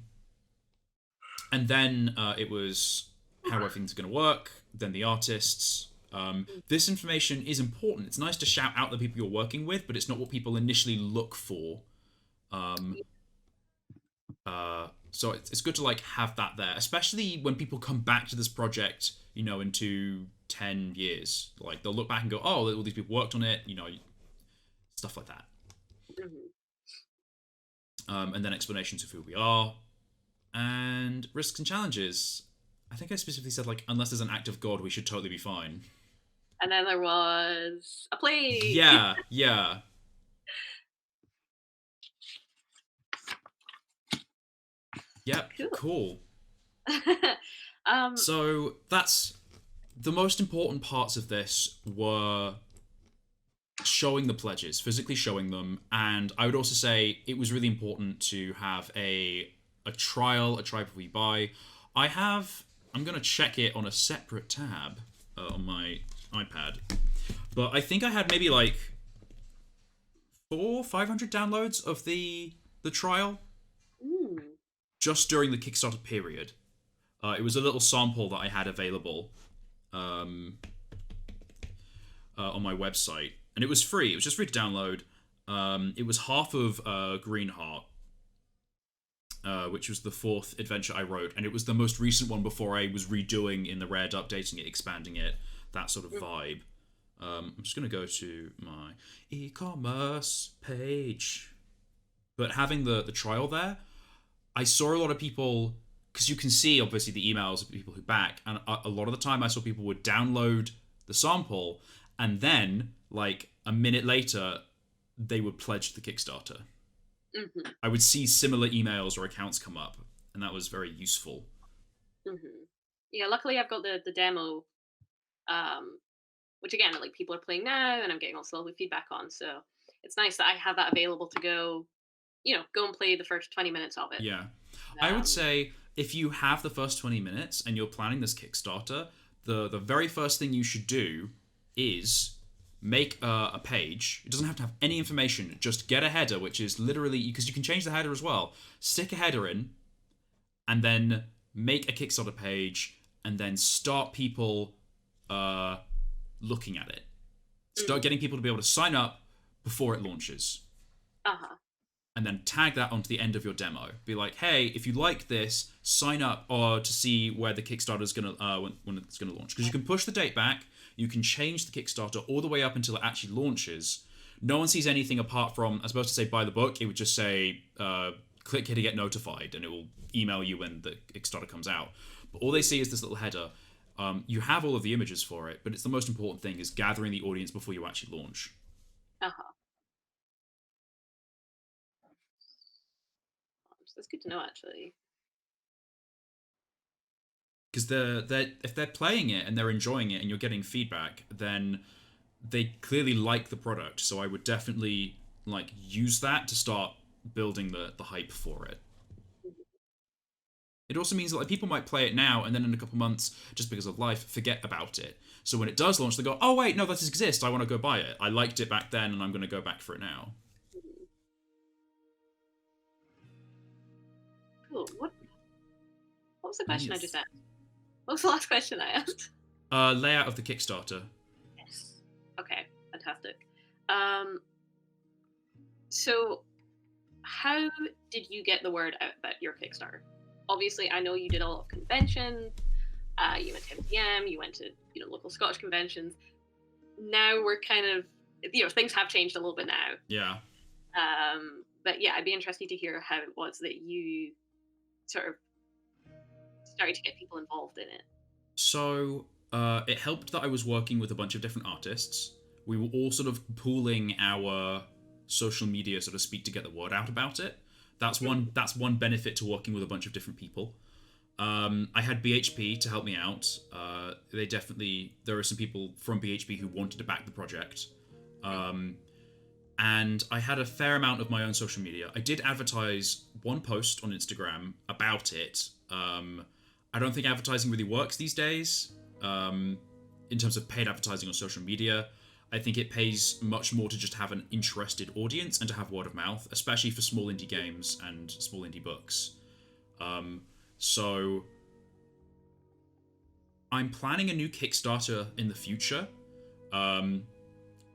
then it was how everything's going to work. Then the artists. This information is important. It's nice to shout out the people you're working with, but it's not what people initially look for. So it's good to like have that there, especially when people come back to this project, you know, into 10 years. Like they'll look back and go, oh, all these people worked on it, you know, stuff like that. And then explanations of who we are and risks and challenges. I think I specifically said like, unless there's an act of God, we should totally be fine. And then there was a plague. Yeah. Yep, cool. So that's the most important parts of this were showing the pledges, physically showing them, and I would also say it was really important to have a trial, a try before you buy. I'm going to check it on a separate tab on my iPad, but I think I had maybe like 400-500 downloads of the trial. Just during the Kickstarter period. It was a little sample that I had available on my website. And it was free. It was just free to download. It was half of Green Heart, which was the 4th adventure I wrote. And it was the most recent one before I was redoing in the red, updating it, expanding it, that sort of vibe. I'm just going to go to my e-commerce page. But having the trial there, I saw a lot of people, because you can see obviously the emails of people who back, and a lot of the time I saw people would download the sample, and then like a minute later they would pledge the Kickstarter. I would see similar emails or accounts come up, and that was very useful. Yeah, luckily I've got the demo, which again, like people are playing now, and I'm getting also lovely feedback on. So it's nice that I have that available to go. You know, go and play the first 20 minutes of it. Yeah. I would say if you have the first 20 minutes and you're planning this Kickstarter, the very first thing you should do is make a page. It doesn't have to have any information. Just get a header, which is literally, because you can change the header as well. Stick a header in and then make a Kickstarter page and then start people looking at it. Start getting people to be able to sign up before it launches. And then tag that onto the end of your demo. Be like, hey, if you like this, sign up to see where the Kickstarter is gonna when it's gonna launch. Because you can push the date back, you can change the Kickstarter all the way up until it actually launches. No one sees anything apart from, as opposed to say buy the book, it would just say click here to get notified, and it will email you when the Kickstarter comes out. But all they see is this little header. You have all of the images for it, but it's the most important thing is gathering the audience before you actually launch. That's good to know, actually. Because if they're playing it and they're enjoying it and you're getting feedback, then they clearly like the product. So I would definitely like use that to start building the hype for it. It also means that like people might play it now and then in a couple months, just because of life, forget about it. So when it does launch, they go, oh wait, no, this exists. I want to go buy it. I liked it back then and I'm going to go back for it now. Cool. What was the question I just asked? What was the last question I asked? Layout of the Kickstarter. Yes. Okay, fantastic. So how did you get the word out about your Kickstarter? Obviously, I know you did a lot of conventions. You went to MTM, you went to local Scottish conventions. Now we're kind of, things have changed a little bit now. Yeah. But yeah, I'd be interested to hear how it was that you sort of started to get people involved in it. So it helped that I was working with a bunch of different artists. We were all sort of pooling our social media, so to speak, to get the word out about it. That's one benefit to working with a bunch of different people. I had BHP to help me out. There are some people from BHP who wanted to back the project. And I had a fair amount of my own social media. I did advertise one post on Instagram about it. I don't think advertising really works these days in terms of paid advertising on social media. I think it pays much more to just have an interested audience and to have word of mouth, especially for small indie games and small indie books. So I'm planning a new Kickstarter in the future.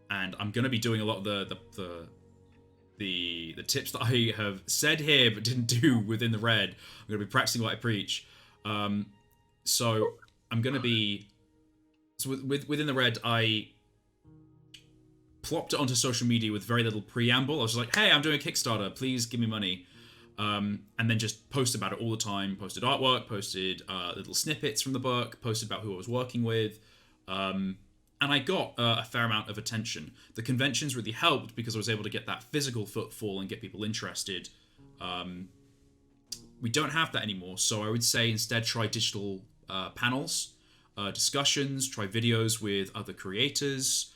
And I'm going to be doing a lot of the tips that I have said here but didn't do within the red. I'm going to be practicing what I preach. So I'm going to be... So within the red, I plopped it onto social media with very little preamble. I was like, hey, I'm doing a Kickstarter. Please give me money. And then just post about it all the time. Posted artwork, posted little snippets from the book, posted about who I was working with. And I got a fair amount of attention. The conventions really helped because I was able to get that physical footfall and get people interested. We don't have that anymore, so I would say instead try digital panels, discussions, try videos with other creators,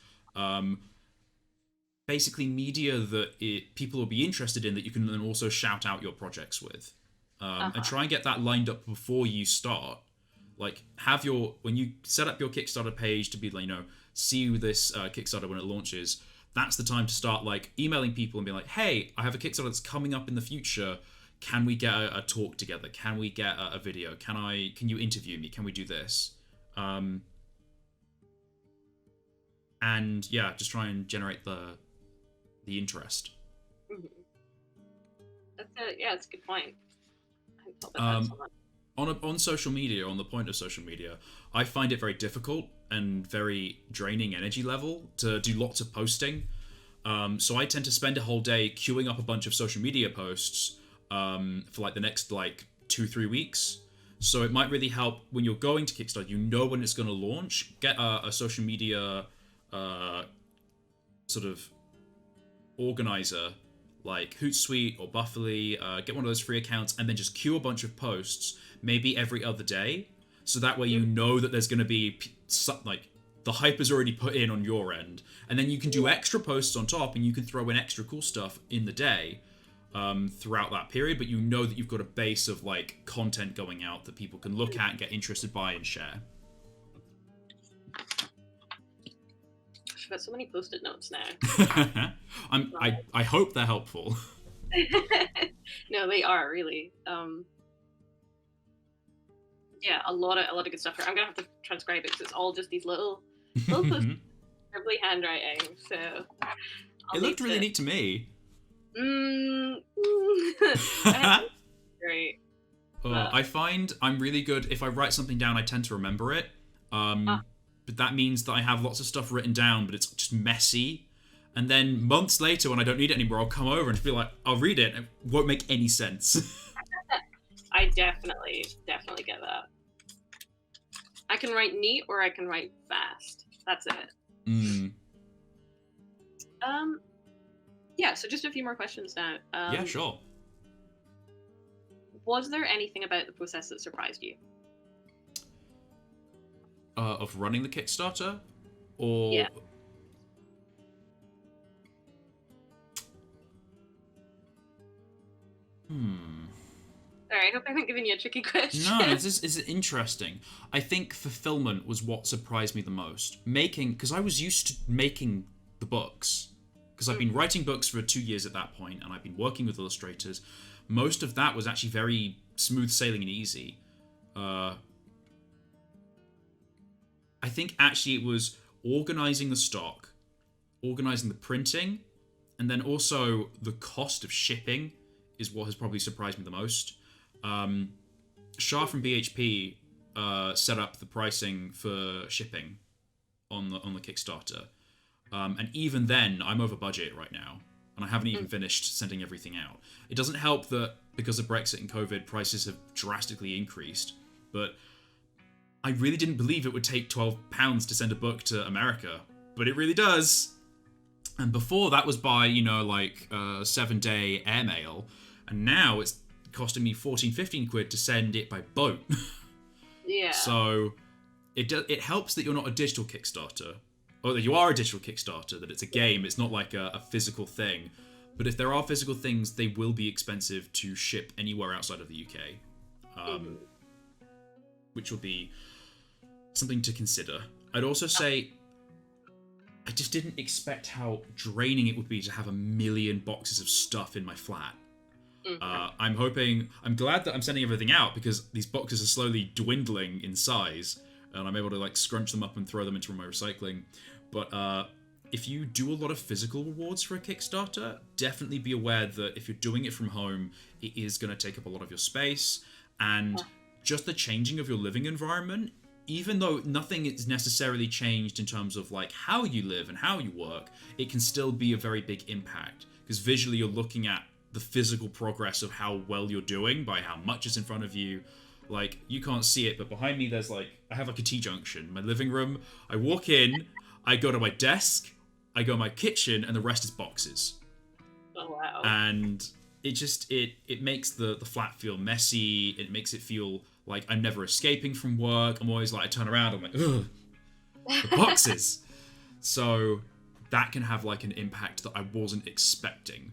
basically media that people will be interested in that you can then also shout out your projects with. And try and get that lined up before you start. Like, when you set up your Kickstarter page to be, see this Kickstarter when it launches, that's the time to start, emailing people and be like, hey, I have a Kickstarter that's coming up in the future. Can we get a talk together? Can we get a video? Can you interview me? Can we do this? And yeah, just try and generate the interest. Mm-hmm. That's a good point. I thought about that so much. On social media, on the point of social media, I find it very difficult and very draining energy level to do lots of posting. So I tend to spend a whole day queuing up a bunch of social media posts for the next 2-3 weeks. So it might really help when you're going to Kickstarter, you know when it's going to launch, get a social media sort of organizer like Hootsuite or Bufferly, get one of those free accounts and then just queue a bunch of posts, maybe every other day. So that way you know that there's going to be the hype is already put in on your end. And then you can do extra posts on top and you can throw in extra cool stuff in the day throughout that period. But you know that you've got a base of content going out that people can look at and get interested by and share. I've got so many post-it notes now. I hope they're helpful. No, they are really. Yeah, a lot of good stuff here. I'm gonna have to transcribe it because it's all just these little post scribbly handwriting. So it looked really neat to me. Great. I find I'm really good if I write something down. I tend to remember it. But that means that I have lots of stuff written down, but it's just messy. And then months later, when I don't need it anymore, I'll come over and just be like, I'll read it. And it won't make any sense. I definitely get that. I can write neat or I can write fast. That's it. Yeah, so just a few more questions now. Yeah, sure. Was there anything about the process that surprised you? Of running the Kickstarter? Or... Yeah. Sorry, I hope I haven't given you a tricky question. No, this is interesting. I think fulfillment was what surprised me the most. Because I was used to making the books. Because I've been writing books for 2 years at that point, and I've been working with illustrators. Most of that was actually very smooth sailing and easy. I think actually it was organizing the stock, organizing the printing, and then also the cost of shipping is what has probably surprised me the most. Shah from BHP set up the pricing for shipping on the Kickstarter, and even then I'm over budget right now. and I haven't even finished sending everything out. It doesn't help that because of Brexit and COVID, prices have drastically increased, but I really didn't believe it would take £12 to send a book to America, but it really does. And before that was by, you know, like 7-day airmail, and now it's costing me 14-15 quid to send it by boat. Yeah. So it helps that you're not a digital Kickstarter, or that you are a digital Kickstarter, that it's a game, it's not like a physical thing. But if there are physical things, they will be expensive to ship anywhere outside of the UK, which will be something to consider. I'd also say I just didn't expect how draining it would be to have 1 million boxes of stuff in my flat. I'm glad that I'm sending everything out because these boxes are slowly dwindling in size and I'm able to like scrunch them up and throw them into my recycling. But if you do a lot of physical rewards for a Kickstarter, definitely be aware that if you're doing it from home, it is going to take up a lot of your space, and just the changing of your living environment, even though nothing is necessarily changed in terms of like how you live and how you work, it can still be a very big impact because visually you're looking at the physical progress of how well you're doing by how much is in front of you. Like, you can't see it, but behind me there's like, I have like a T-junction, my living room. I walk in, I go to my desk, I go to my kitchen, and the rest is boxes. Oh, wow. And it just, it makes the flat feel messy. It makes it feel like I'm never escaping from work. I'm always like, I turn around, I'm like, ugh, the boxes. So that can have like an impact that I wasn't expecting.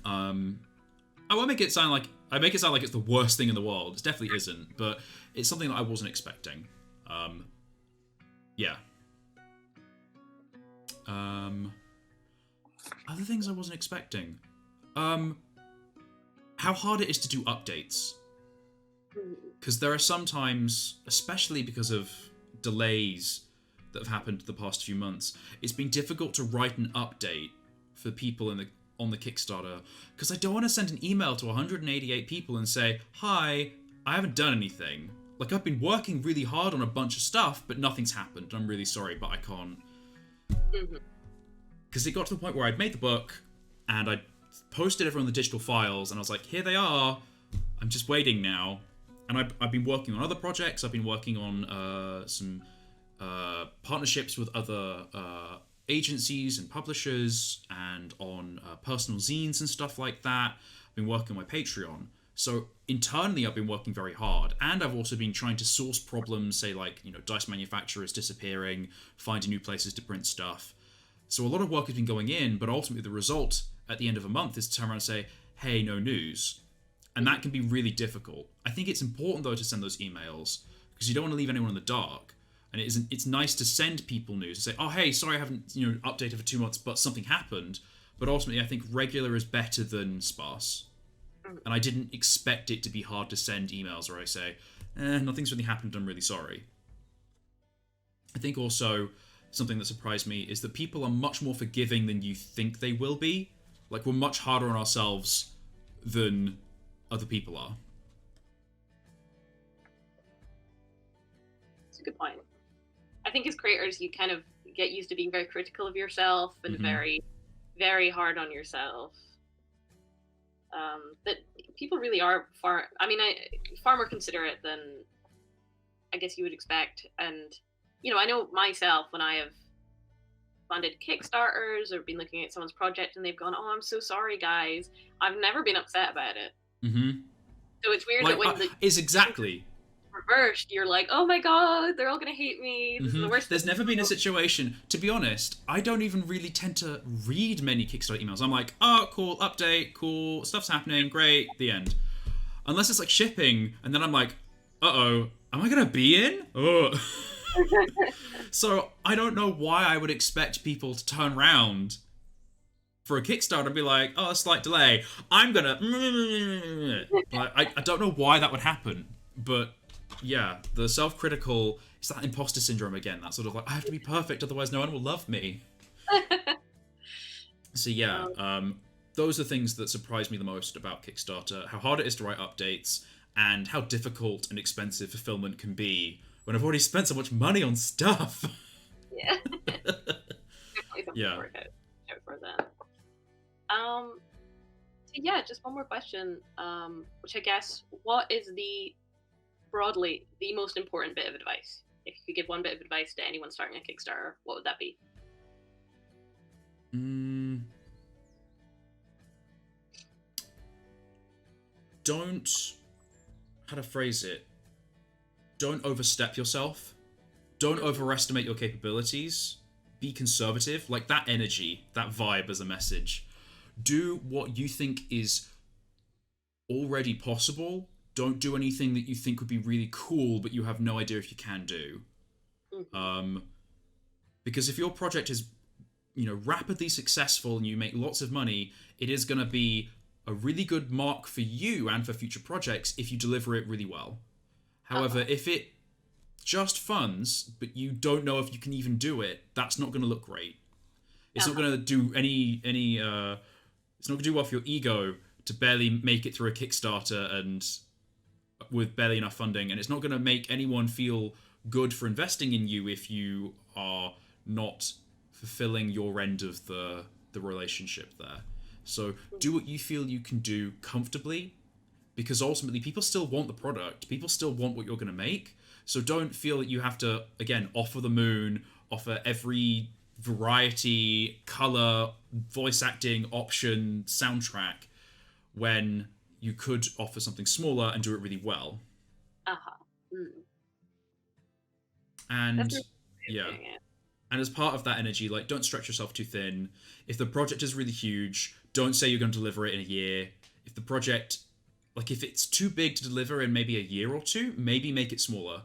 I won't make it sound like, I make it sound like it's the worst thing in the world. It definitely isn't, but it's something that I wasn't expecting. Yeah. Other things I wasn't expecting. How hard it is to do updates. Because there are sometimes, especially because of delays that have happened the past few months, it's been difficult to write an update for people on the Kickstarter, because I don't want to send an email to 188 people and say, hi, I haven't done anything. Like, I've been working really hard on a bunch of stuff, but nothing's happened. I'm really sorry, but I can't. Because it got to the point where I'd made the book, and I posted everyone the digital files, and I was like, here they are. I'm just waiting now. And I've been working on other projects. I've been working on some partnerships with other agencies and publishers, and on personal zines and stuff like that. I've been working on my Patreon. So internally, I've been working very hard, and I've also been trying to source problems, say like, you know, dice manufacturers disappearing, finding new places to print stuff. So a lot of work has been going in, but ultimately the result at the end of a month is to turn around and say, hey, no news. And that can be really difficult. I think it's important though to send those emails because you don't want to leave anyone in the dark. And it's nice to send people news and say, oh, hey, sorry I haven't updated for 2 months, but something happened. But ultimately, I think regular is better than sparse. And I didn't expect it to be hard to send emails where I say, nothing's really happened, I'm really sorry. I think also something that surprised me is that people are much more forgiving than you think they will be. Like, we're much harder on ourselves than other people are. That's a good point. I think as creators, you kind of get used to being very critical of yourself and very, very hard on yourself. That people really are far more considerate than I guess you would expect. And, I know myself when I have funded Kickstarters or been looking at someone's project and they've gone, oh, I'm so sorry, guys. I've never been upset about it. So it's weird that when it's exactly reversed, you're like, oh my god, they're all gonna hate me. This is the worst. There's never been a situation, to be honest, I don't even really tend to read many Kickstarter emails. I'm like, oh, cool, update, cool, stuff's happening, great, the end. Unless it's like shipping, and then I'm like, uh-oh, am I gonna be in? Oh. So I don't know why I would expect people to turn around for a Kickstarter and be like, oh, a slight delay, I'm gonna... Like, I don't know why that would happen, but yeah, the self-critical, it's that imposter syndrome again, that sort of like, I have to be perfect, otherwise no one will love me. So yeah, those are things that surprise me the most about Kickstarter, how hard it is to write updates, and how difficult and expensive fulfillment can be when I've already spent so much money on stuff. Yeah. Yeah. For that. So yeah, just one more question, which I guess, what is broadly the most important bit of advice? If you could give one bit of advice to anyone starting a Kickstarter, what would that be? How to phrase it? Don't overstep yourself. Don't overestimate your capabilities. Be conservative. Like, that energy, that vibe as a message. Do what you think is already possible. Don't do anything that you think would be really cool, but you have no idea if you can do. Because if your project is, rapidly successful and you make lots of money, it is going to be a really good mark for you and for future projects if you deliver it really well. However, if it just funds, but you don't know if you can even do it, that's not going to look great. It's not going to do it's not going to do well for your ego to barely make it through a Kickstarter and with barely enough funding, and it's not going to make anyone feel good for investing in you if you are not fulfilling your end of the relationship there. So do what you feel you can do comfortably, because ultimately people still want the product. People still want what you're going to make. So don't feel that you have to, again, offer the moon, offer every variety, color, voice acting, option, soundtrack, when you could offer something smaller and do it really well. And and as part of that energy, like, don't stretch yourself too thin. If the project is really huge, don't say you're going to deliver it in a year. If the project, like, if it's too big to deliver in maybe a year or two, maybe make it smaller.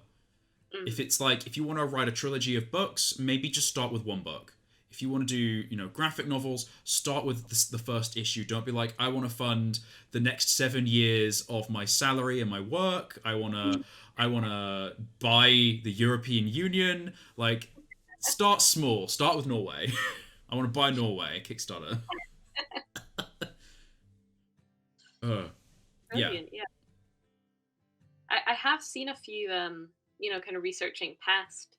If it's like, if you want to write a trilogy of books, maybe just start with one book. If you want to do, graphic novels, start with the first issue. Don't be like, I want to fund the next 7 years of my salary and my work. I want to buy the European Union. Like, start small. Start with Norway. I want to buy Norway, Kickstarter. Brilliant, yeah. I have seen a few, kind of researching past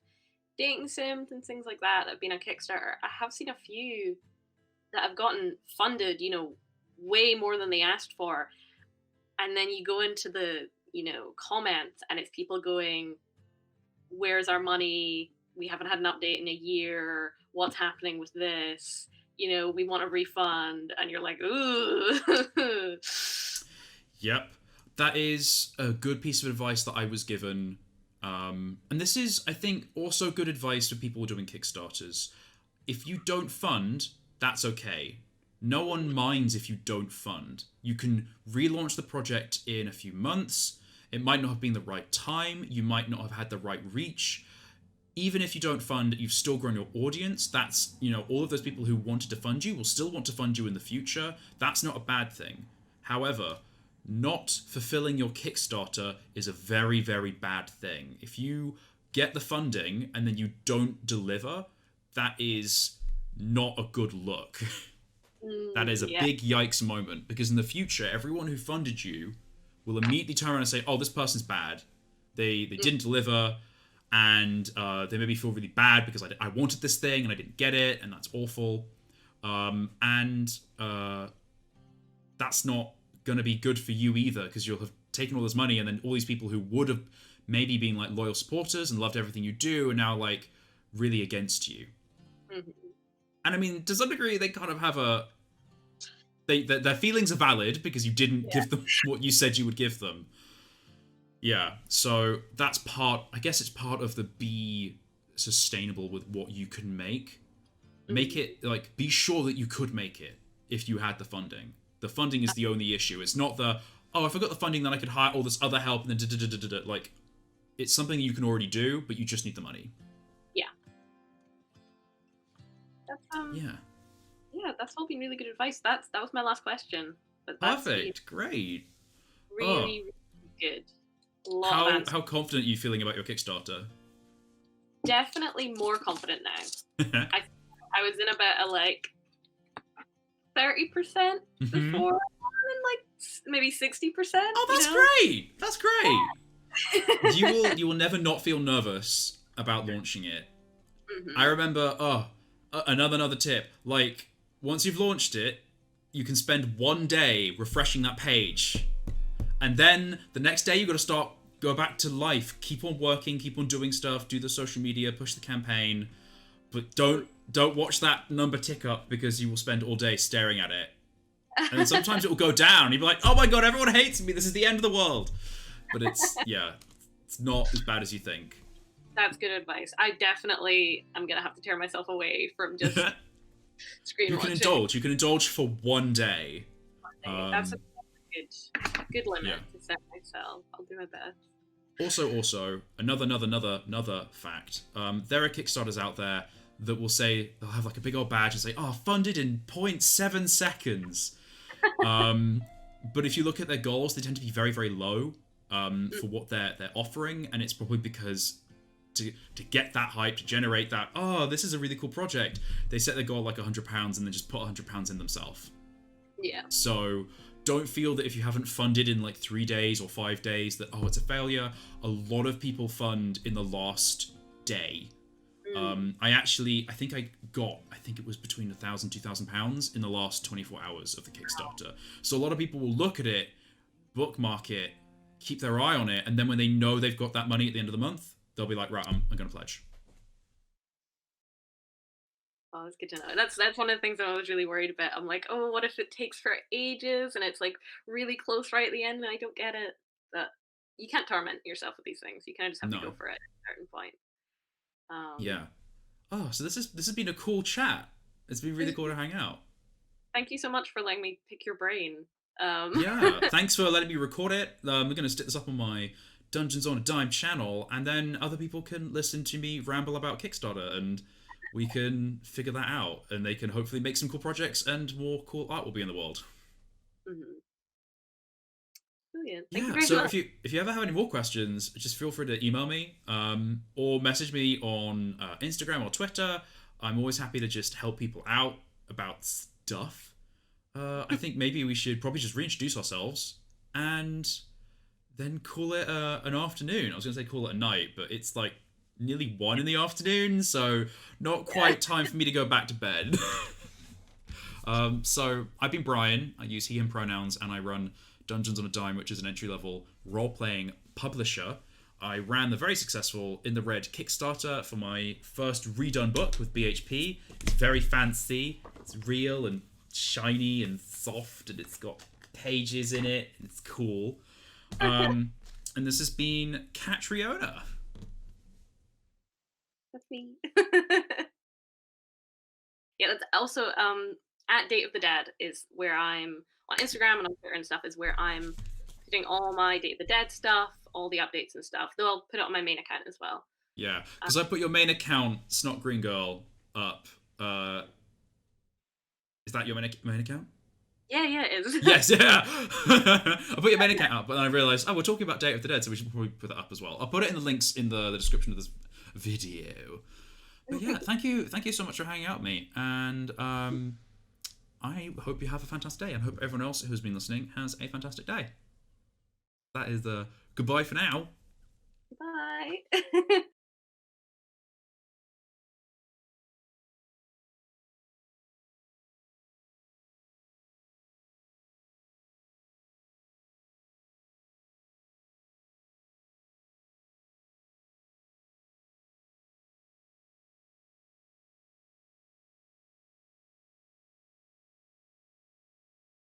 dating sims and things like that have been on Kickstarter. I have seen a few that have gotten funded, way more than they asked for. And then you go into the, comments, and it's people going, where's our money? We haven't had an update in a year. What's happening with this? We want a refund. And you're like, ooh. Yep. That is a good piece of advice that I was given. And this is, I think, also good advice for people doing Kickstarters. If you don't fund, that's okay. No one minds if you don't fund. You can relaunch the project in a few months. It might not have been the right time. You might not have had the right reach. Even if you don't fund, you've still grown your audience. That's, all of those people who wanted to fund you will still want to fund you in the future. That's not a bad thing. However, not fulfilling your Kickstarter is a very, very bad thing. If you get the funding and then you don't deliver, that is not a good look. That is a big yikes moment, because in the future, everyone who funded you will immediately turn around and say, oh, this person's bad. They didn't deliver, and they made me feel really bad because I wanted this thing and I didn't get it, and that's awful. That's not going to be good for you either, because you'll have taken all this money, and then all these people who would have maybe been like loyal supporters and loved everything you do are now like really against you. And I mean, to some degree, they kind of have their feelings are valid because you didn't give them what you said you would give them. Yeah, so that's I guess it's part of the be sustainable with what you can make. Make it, like, be sure that you could make it if you had the funding. The funding is the only issue. It's not if I got the funding, then I could hire all this other help, and then like, it's something you can already do, but you just need the money. Yeah. That's Yeah, that's all been really good advice. That was my last question. But perfect. Great. Really, really good. How confident are you feeling about your Kickstarter? Definitely more confident now. I was in about a 30% before, and then maybe 60%. Oh, that's great! That's great. You will never not feel nervous about launching it. I remember. Another tip. Like, once you've launched it, you can spend one day refreshing that page, and then the next day you got to go back to life, keep on working, keep on doing stuff, do the social media, push the campaign, but don't watch that number tick up, because you will spend all day staring at it. And then sometimes it will go down, and you'll be like, oh my god, everyone hates me, this is the end of the world. But it's not as bad as you think. That's good advice. I definitely am going to have to tear myself away from just screen watching. You can indulge for one day. That's a good limit to set myself. I'll do my best. Also, another fact. There are Kickstarters out there that will say, they'll have like a big old badge and say, funded in 0.7 seconds. But if you look at their goals, they tend to be very, very low for what they're offering, and it's probably because to get that hype, to generate that, this is a really cool project, they set their goal like £100 and then just put £100 in themselves. Yeah. So don't feel that if you haven't funded in like 3 days or 5 days that, it's a failure. A lot of people fund in the last day. I think it was between £1,000 and £2,000 in the last 24 hours of the Kickstarter. So a lot of people will look at it, bookmark it, keep their eye on it, and then when they know they've got that money at the end of the month, they'll be like, right, I'm going to pledge. Oh, that's good to know. That's one of the things I was really worried about. I'm like, what if it takes for ages and it's like really close right at the end and I don't get it? But you can't torment yourself with these things. You kind of just have to go for it at a certain point. Yeah. So this has been a cool chat. It's been really cool to hang out. Thank you so much for letting me pick your brain. Yeah, thanks for letting me record it. We're going to stick this up on my Dungeons on a Dime channel, and then other people can listen to me ramble about Kickstarter, and we can figure that out, and they can hopefully make some cool projects, and more cool art will be in the world. Brilliant. Thank you very much. If you ever have any more questions, just feel free to email me or message me on Instagram or Twitter. I'm always happy to just help people out about stuff. I think maybe we should probably just reintroduce ourselves and then call it an afternoon. I was going to say call it a night, but it's like nearly 1 in the afternoon, so not quite time for me to go back to bed. So I've been Brian. I use he, him pronouns, and I run Dungeons on a Dime, which is an entry-level role-playing publisher. I ran the very successful In the Red Kickstarter for my first redone book with BHP. It's very fancy. It's real and shiny and soft, and it's got pages in it, and it's cool. And this has been Katrina. That's me. Yeah, that's also at Date of the Dead is where I'm on Instagram and on Twitter and stuff, is where I'm putting all my Date of the Dead stuff, all the updates and stuff. Though I'll put it on my main account as well. Yeah, because I put your main account, Snot Green Girl, up. Is that your main account? Yeah, it is. Yes, yeah. I put your main account up, but then I realised, we're talking about Date of the Dead, so we should probably put that up as well. I'll put it in the links in the description of this video. But yeah, thank you so much for hanging out with me, and I hope you have a fantastic day, and hope everyone else who's been listening has a fantastic day. That is the goodbye for now. Bye.